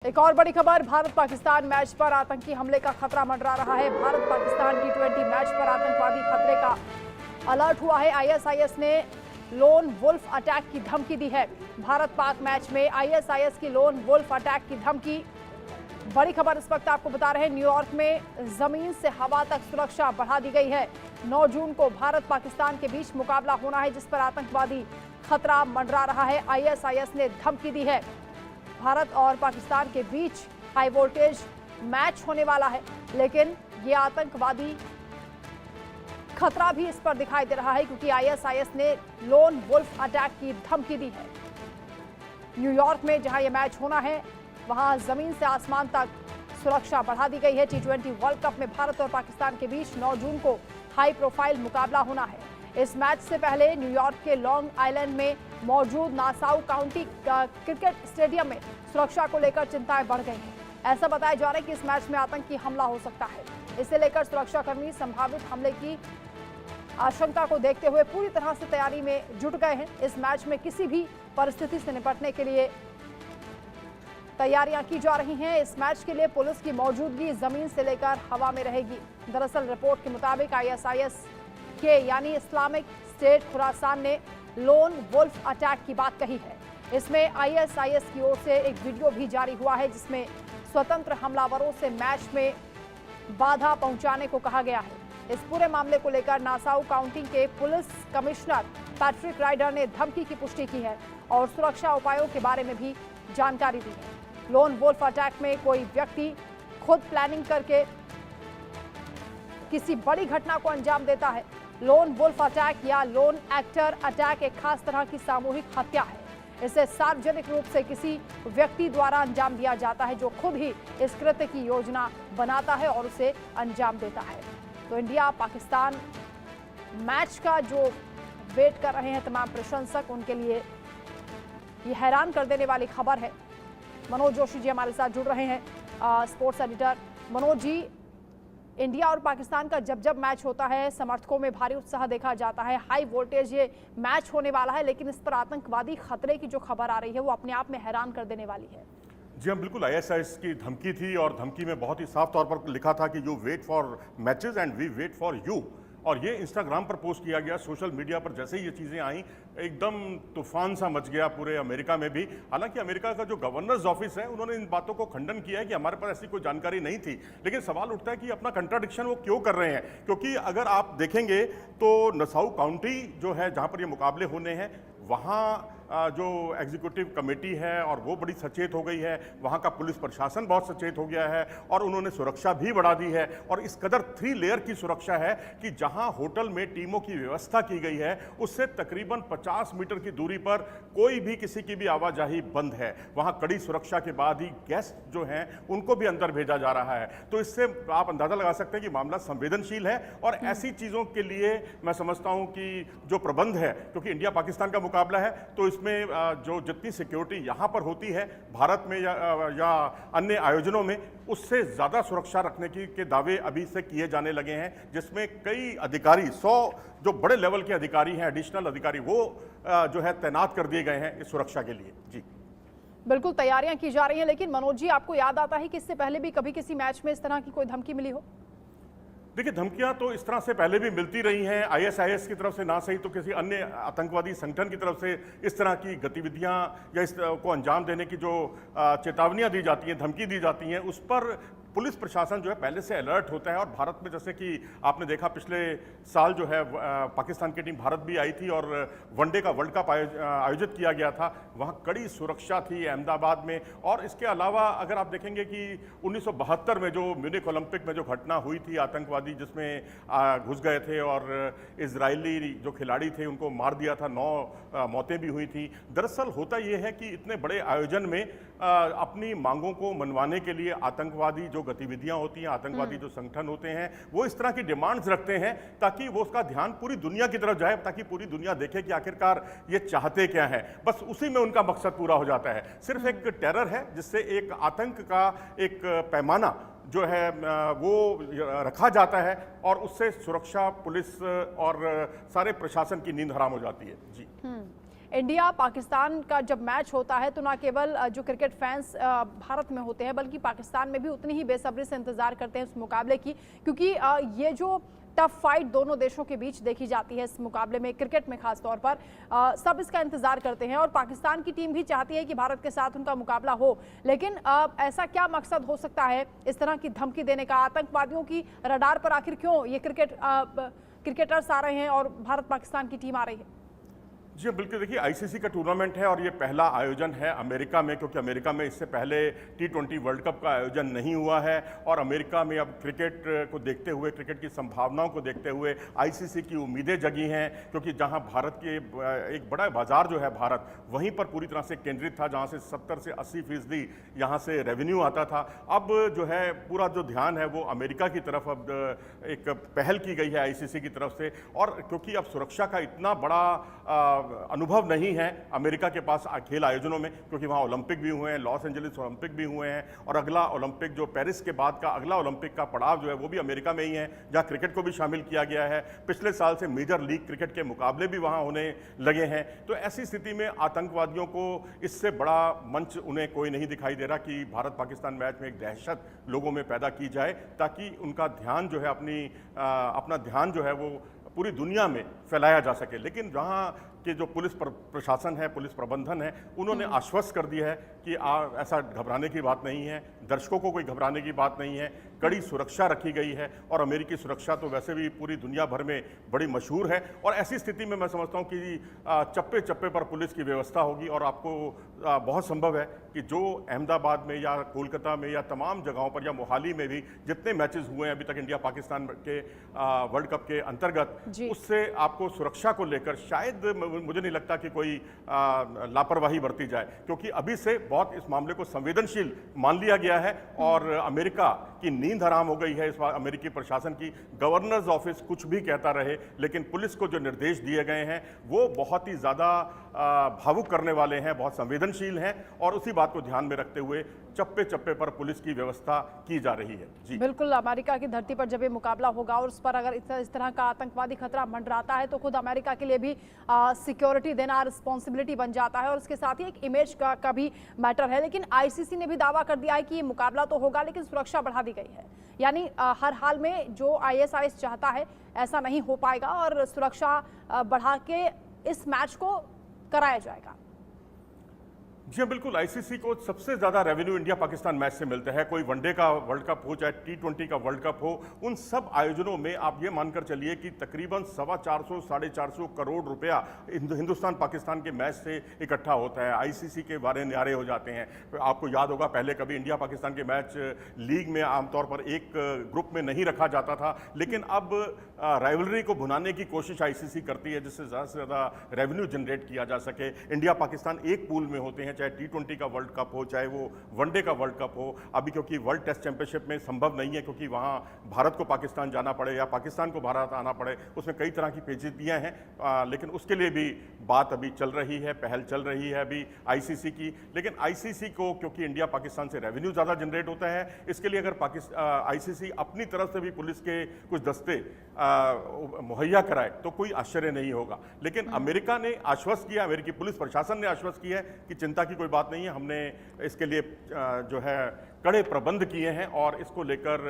एक और बड़ी खबर, भारत पाकिस्तान मैच पर आतंकी हमले का खतरा मंडरा रहा है। भारत पाकिस्तान टी20 मैच पर आतंकवादी खतरे का अलर्ट हुआ है। आईएसआईएस ने लोन वुल्फ अटैक की धमकी दी है। भारत पाक मैच में आईएसआईएस की लोन वुल्फ अटैक की धमकी। बड़ी खबर इस वक्त आपको बता रहे हैं, न्यूयॉर्क में जमीन से हवा तक सुरक्षा बढ़ा दी गई है। 9 जून को भारत पाकिस्तान के बीच मुकाबला होना है, जिस पर आतंकवादी खतरा मंडरा रहा है। आईएसआईएस ने धमकी दी है। भारत और पाकिस्तान के बीच हाई वोल्टेज मैच होने वाला है, लेकिन ये आतंकवादी खतरा भी इस पर दिखाई दे रहा है, क्योंकि आईएसआईएस ने लोन वुल्फ अटैक की धमकी दी है। न्यूयॉर्क में जहां ये मैच होना है, वहां जमीन से आसमान तक सुरक्षा बढ़ा दी गई है। टी20 वर्ल्ड कप में भारत और पाकिस्तान के बीच 9 जून को हाई प्रोफाइल मुकाबला होना है। इस मैच से पहले न्यूयॉर्क के लॉन्ग आइलैंड में मौजूद नासाउ काउंटी क्रिकेट स्टेडियम में सुरक्षा को लेकर चिंताएं बढ़ गई हैं। ऐसा बताया जा रहा है कि इस मैच में आतंकी हमला हो सकता है। इसे लेकर सुरक्षाकर्मी संभावित हमले की आशंका को देखते हुए पूरी तरह से तैयारी में जुट गए हैं। इस मैच में किसी भी परिस्थिति से निपटने के लिए तैयारियां की जा रही हैं। इस मैच के लिए पुलिस की मौजूदगी जमीन से लेकर हवा में रहेगी। दरअसल रिपोर्ट के मुताबिक आईएसआईएस के यानी इस्लामिक स्टेट खुरासान ने लोन वुल्फ अटैक की बात कही है। इसमें आईएसआईएस की ओर से एक वीडियो भी जारी हुआ है, जिसमें स्वतंत्र हमलावरों से मैच में बाधा पहुंचाने को कहा गया है। इस पूरे मामले को लेकर नासाउ काउंटी के पुलिस कमिश्नर पैट्रिक राइडर ने धमकी की पुष्टि की है और सुरक्षा उपायों के बारे में भी जानकारी दी है। लोन वुल्फ अटैक में कोई व्यक्ति खुद प्लानिंग करके किसी बड़ी घटना को अंजाम देता है। लोन वुल्फ अटैक या लोन एक्टर अटैक एक खास तरह की सामूहिक हत्या है। इसे सार्वजनिक रूप से किसी व्यक्ति द्वारा अंजाम दिया जाता है, जो खुद ही इस कृत्य की योजना बनाता है और उसे अंजाम देता है। तो इंडिया पाकिस्तान मैच का जो वेट कर रहे हैं तमाम प्रशंसक, उनके लिए ये हैरान कर देने वाली खबर है। मनोज जोशी जी हमारे साथ जुड़ रहे हैं, sports editor. Manoj ji, India और पाकिस्तान का जब जब मैच होता है, समर्थकों में भारी उत्साह देखा जाता है। हाई वोल्टेज ये मैच होने वाला है, लेकिन इस पर आतंकवादी खतरे की जो खबर आ रही है, वो अपने आप में हैरान कर देने वाली है। जी हाँ, बिल्कुल। आईएसआईएस की धमकी थी और धमकी में बहुत ही साफ तौर पर लिखा था कि you wait for matches and we wait for you. और ये इंस्टाग्राम पर पोस्ट किया गया। सोशल मीडिया पर जैसे ही ये चीज़ें आई, एकदम तूफान सा मच गया पूरे अमेरिका में भी। हालांकि अमेरिका का जो गवर्नर्स ऑफिस है, उन्होंने इन बातों को खंडन किया है कि हमारे पास ऐसी कोई जानकारी नहीं थी। लेकिन सवाल उठता है कि अपना कंट्राडिक्शन वो क्यों कर रहे हैं, क्योंकि अगर आप देखेंगे तो नसाउ काउंटी जो है, जहाँ पर ये मुकाबले होने हैं, वहाँ जो एग्जीक्यूटिव कमेटी है और वो बड़ी सचेत हो गई है। वहाँ का पुलिस प्रशासन बहुत सचेत हो गया है और उन्होंने सुरक्षा भी बढ़ा दी है। और इस कदर 3 लेयर की सुरक्षा है कि जहाँ होटल में टीमों की व्यवस्था की गई है, उससे तकरीबन 50 मीटर की दूरी पर कोई भी किसी की भी आवाजाही बंद है। वहाँ कड़ी सुरक्षा के बाद ही गेस्ट जो हैं उनको भी अंदर भेजा जा रहा है। तो इससे आप अंदाज़ा लगा सकते हैं कि मामला संवेदनशील है। और ऐसी चीज़ों के लिए मैं समझता हूँ कि जो प्रबंध है, क्योंकि इंडिया पाकिस्तान का मुकाबला है, तो इसमें जो जितनी सिक्योरिटी यहाँ पर होती है भारत में या अन्य आयोजनों में, उससे ज़्यादा सुरक्षा रखने के दावे अभी से किए जाने लगे हैं, जिसमें कई अधिकारी 100 जो बड़े लेवल के अधिकारी हैं, एडिशनल अधिकारी, वो जो है तैनात कर दिए गए हैं इस सुरक्षा के लिए। जी बिल्कुल, तैयारियां की जा रही हैं। लेकिन मनोज जी, आपको याद आता है कि इससे पहले भी कभी किसी मैच में इस तरह की कोई धमकी मिली हो? देखिए, धमकियां तो इस तरह से पहले भी मिलती रही हैं। आईएसआईएस की तरफ से ना सही तो किसी अन्य आतंकवादी संगठन की तरफ से इस तरह की गतिविधियां या इस को अंजाम देने की जो चेतावनियां दी जाती हैं, धमकी दी जाती हैं, उस पर पुलिस प्रशासन जो है पहले से अलर्ट होता है। और भारत में जैसे कि आपने देखा, पिछले साल जो है पाकिस्तान की टीम भारत भी आई थी और वनडे का वर्ल्ड कप आयोजित किया गया था। वहाँ कड़ी सुरक्षा थी अहमदाबाद में। और इसके अलावा अगर आप देखेंगे कि 1972 में जो म्यूनिख ओलंपिक में जो घटना हुई थी आतंकवादी, जिसमें घुस गए थे और इजरायली जो खिलाड़ी थे उनको मार दिया था, 9 मौतें भी हुई थी। दरअसल होता यह है कि इतने बड़े आयोजन में अपनी मांगों को मनवाने के लिए आतंकवादी जो गतिविधियां होती हैं, आतंकवादी जो संगठन होते हैं, वो इस तरह की डिमांड्स रखते हैं ताकि वो उसका ध्यान पूरी दुनिया की तरफ जाए, ताकि पूरी दुनिया देखे कि आखिरकार ये चाहते क्या है। बस उसी में उनका मकसद पूरा हो जाता है। सिर्फ एक टेरर है, जिससे एक आतंक का एक पैमाना जो है वो रखा जाता है और उससे सुरक्षा, पुलिस और सारे प्रशासन की नींद हराम हो जाती है। जी इंडिया पाकिस्तान का जब मैच होता है तो ना केवल जो क्रिकेट फैंस भारत में होते हैं बल्कि पाकिस्तान में भी उतनी ही बेसब्री से इंतजार करते हैं उस मुकाबले की, क्योंकि ये जो टफ फाइट दोनों देशों के बीच देखी जाती है इस मुकाबले में, क्रिकेट में खास तौर पर सब इसका इंतजार करते हैं और पाकिस्तान की टीम भी चाहती है कि भारत के साथ उनका मुकाबला हो। लेकिन ऐसा क्या मकसद हो सकता है इस तरह की धमकी देने का? आतंकवादियों की रडार पर आखिर क्यों ये क्रिकेटर्स आ रहे हैं और भारत पाकिस्तान की टीम आ रही है? जी बिल्कुल, देखिए आईसीसी का टूर्नामेंट है और ये पहला आयोजन है अमेरिका में, क्योंकि अमेरिका में इससे पहले T20 वर्ल्ड कप का आयोजन नहीं हुआ है और अमेरिका में अब क्रिकेट को देखते हुए, क्रिकेट की संभावनाओं को देखते हुए आईसीसी की उम्मीदें जगी हैं, क्योंकि जहां भारत के एक बड़ा बाजार जो है भारत, वहीं पर पूरी तरह से केंद्रित था, जहां से 70 से 80% यहाँ से रेवेन्यू आता था। अब जो है पूरा जो ध्यान है वो अमेरिका की तरफ अब एक पहल की गई है आईसीसी की तरफ से, और क्योंकि अब सुरक्षा का इतना बड़ा अनुभव नहीं है अमेरिका के पास खेल आयोजनों में, क्योंकि वहाँ ओलंपिक भी हुए हैं, लॉस एंजलिस ओलंपिक भी हुए हैं और अगला ओलंपिक जो पेरिस के बाद का अगला ओलंपिक का पड़ाव जो है वो भी अमेरिका में ही है, जहाँ क्रिकेट को भी शामिल किया गया है। पिछले साल से मेजर लीग क्रिकेट के मुकाबले भी वहाँ होने लगे हैं। तो ऐसी स्थिति में आतंकवादियों को इससे बड़ा मंच उन्हें कोई नहीं दिखाई दे रहा कि भारत पाकिस्तान मैच में एक दहशत लोगों में पैदा की जाए, ताकि उनका ध्यान जो है अपना ध्यान जो है वो पूरी दुनिया में फैलाया जा सके। लेकिन जहाँ कि जो पुलिस प्रशासन है, पुलिस प्रबंधन है, उन्होंने आश्वस्त कर दिया है कि ऐसा घबराने की बात नहीं है, दर्शकों को कोई घबराने की बात नहीं है, कड़ी सुरक्षा रखी गई है और अमेरिकी सुरक्षा तो वैसे भी पूरी दुनिया भर में बड़ी मशहूर है। और ऐसी स्थिति में मैं समझता हूं कि चप्पे चप्पे पर पुलिस की व्यवस्था होगी और आपको बहुत संभव है कि जो अहमदाबाद में या कोलकाता में या तमाम जगहों पर या मोहाली में भी जितने मैचेस हुए हैं अभी तक इंडिया पाकिस्तान के वर्ल्ड कप के अंतर्गत, उससे आपको सुरक्षा को लेकर शायद मुझे नहीं लगता कि कोई लापरवाही बरती जाए, क्योंकि अभी से बहुत इस मामले को संवेदनशील मान लिया गया है और अमेरिका की नींद हराम हो गई है इस बार अमेरिकी प्रशासन की। गवर्नर्स ऑफिस कुछ भी कहता रहे, लेकिन पुलिस को जो निर्देश दिए गए हैं वो बहुत ही ज़्यादा भावुक करने वाले हैं, बहुत संवेदनशील हैं और उसी बात को ध्यान में रखते हुए चप्पे चप्पे पर पुलिस की व्यवस्था की जा रही है। जी बिल्कुल, अमेरिका की धरती पर जब ये मुकाबला होगा और उस पर अगर इस तरह का आतंकवादी खतरा मंडराता है तो खुद अमेरिका के लिए भी सिक्योरिटी देना रिस्पॉन्सिबिलिटी बन जाता है और उसके साथ ही एक इमेज का भी मैटर है। लेकिन आईसीसी ने भी दावा कर दिया है कि ये मुकाबला तो होगा लेकिन सुरक्षा बढ़ा दी गई है, यानी हर हाल में जो आईएसआईएस चाहता है ऐसा नहीं हो पाएगा और सुरक्षा बढ़ा के इस मैच को कराया जाएगा। जी बिल्कुल, आईसीसी को सबसे ज़्यादा रेवेन्यू इंडिया पाकिस्तान मैच से मिलता है। कोई वनडे का वर्ल्ड कप हो चाहे T20 का वर्ल्ड कप हो, उन सब आयोजनों में आप ये मानकर चलिए कि तकरीबन 450 साढ़े 400 करोड़ रुपया हिंदुस्तान पाकिस्तान के मैच से इकट्ठा होता है। आईसीसी के बारे न्यारे हो जाते हैं। आपको याद होगा पहले कभी इंडिया पाकिस्तान के मैच लीग में आमतौर पर एक ग्रुप में नहीं रखा जाता था, लेकिन अब राइवलरी को भुनाने की कोशिश आईसीसी करती है जिससे ज़्यादा से ज़्यादा रेवेन्यू जनरेट किया जा सके। इंडिया पाकिस्तान एक पूल में होते हैं, चाहे T20 का वर्ल्ड कप हो चाहे वो वनडे का वर्ल्ड कप हो। अभी क्योंकि वर्ल्ड टेस्ट चैंपियनशिप में संभव नहीं है, क्योंकि वहाँ भारत को पाकिस्तान जाना पड़े या पाकिस्तान को भारत आना पड़े, उसमें कई तरह की पेचीदगियाँ हैं, लेकिन उसके लिए भी बात अभी चल रही है, पहल चल रही है अभी आईसीसी की। लेकिन आईसीसी को क्योंकि इंडिया पाकिस्तान से रेवेन्यू ज़्यादा जनरेट होता है, इसके लिए अगर आईसीसी अपनी तरफ से भी पुलिस के कुछ दस्ते मुहैया कराए तो कोई आश्चर्य नहीं होगा। लेकिन अमेरिका ने आश्वस्त किया, अमेरिकी पुलिस प्रशासन ने आश्वस्त किया है कि चिंता की कोई बात नहीं है, हमने इसके लिए जो है कड़े प्रबंध किए हैं और इसको लेकर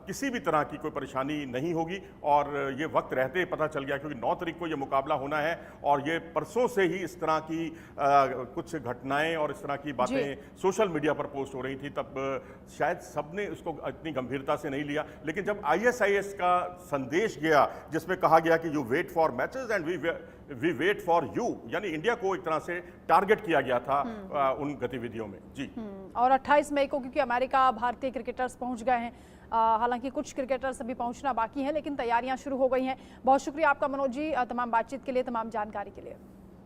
किसी भी तरह की कोई परेशानी नहीं होगी। और ये वक्त रहते ही पता चल गया, क्योंकि 9 तारीख को ये मुकाबला होना है और ये परसों से ही इस तरह की कुछ घटनाएं और इस तरह की बातें सोशल मीडिया पर पोस्ट हो रही थी, तब शायद सबने उसको इतनी गंभीरता से नहीं लिया। लेकिन जब आईएसआईएस का संदेश गया जिसमें कहा गया कि you wait for matches and we wait for you, यानी इंडिया को एक तरह से टारगेट किया गया था उन गतिविधियों में। जी और 28 मई को क्योंकि अमेरिका भारतीय क्रिकेटर्स पहुंच गए हैं, हालांकि कुछ क्रिकेटर्स अभी पहुंचना बाकी हैं, लेकिन तैयारियां शुरू हो गई हैं। बहुत शुक्रिया आपका मनोज जी, तमाम बातचीत के लिए, तमाम जानकारी के लिए।